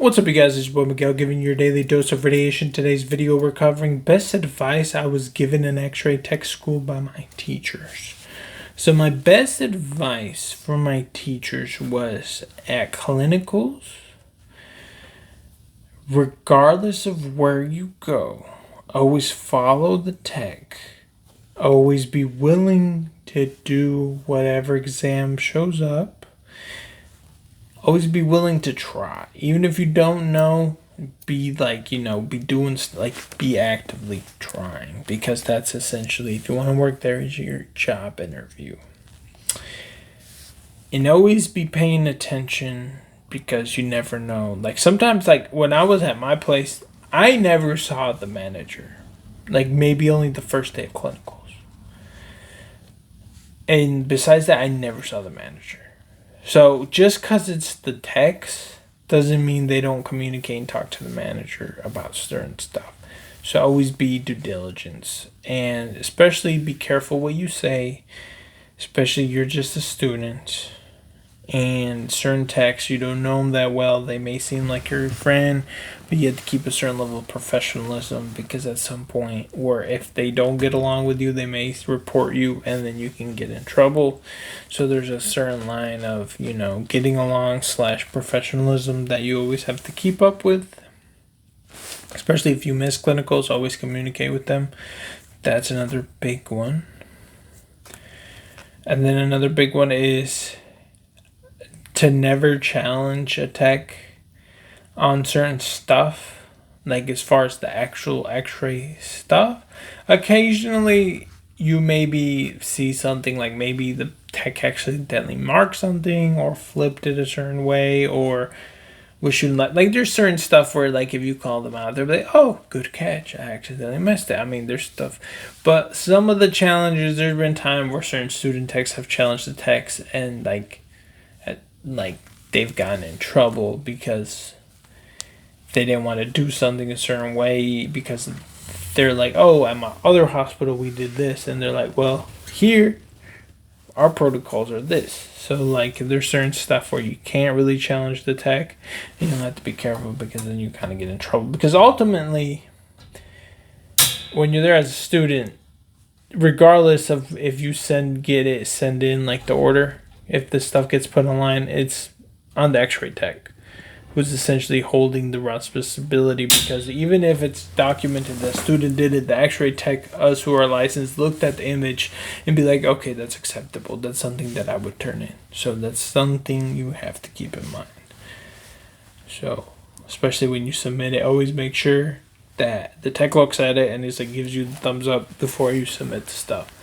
What's up, you guys? It's your boy Miguel giving you your daily dose of radiation. Today's video we're covering best advice I was given in X-ray tech school by my teachers. So my best advice from my teachers was at clinicals, regardless of where you go, always follow the tech. Always be willing to do whatever exam shows up. Always be willing to try. Even if you don't know, be actively trying. Because that's essentially, if you want to work there, is your job interview. And always be paying attention because you never know. Like sometimes, like when I was at my place, I never saw the manager. Like maybe only the first day of clinicals. And besides that, I never saw the manager. So just because it's the techs doesn't mean they don't communicate and talk to the manager about certain stuff. So always be due diligence, and especially be careful what you say, especially you're just a student. And certain techs, you don't know them that well. They may seem like your friend, but you have to keep a certain level of professionalism, because at some point, or if they don't get along with you, they may report you and then you can get in trouble. So there's a certain line of, getting along / professionalism that you always have to keep up with. Especially if you miss clinicals, always communicate with them. That's another big one. And then another big one is to never challenge a tech on certain stuff, like as far as the actual X-ray stuff. Occasionally you maybe see something like maybe the tech accidentally marked something or flipped it a certain way, or we shouldn't like there's certain stuff where like if you call them out, they're like, oh, good catch, I accidentally missed it. I mean, there's stuff, but some of the challenges, there's been time where certain student techs have challenged the techs and they've gotten in trouble because they didn't want to do something a certain way, because they're like, oh, at my other hospital we did this, and they're like, well, here our protocols are this. So like there's certain stuff where you can't really challenge the tech, and you have to be careful, because then you kind of get in trouble. Because ultimately, when you're there as a student, regardless of if you send in like the order, if the stuff gets put online, it's on the X-ray tech, who's essentially holding the responsibility. Because even if it's documented that a student did it, the X-ray tech, us who are licensed, looked at the image and be like, okay, that's acceptable. That's something that I would turn in. So that's something you have to keep in mind. So especially when you submit it, always make sure that the tech looks at it and gives you the thumbs up before you submit the stuff.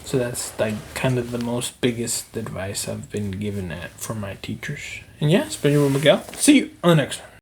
So that's like kind of the most biggest advice I've been given from my teachers. And yeah, it's been your boy Miguel. See you on the next one.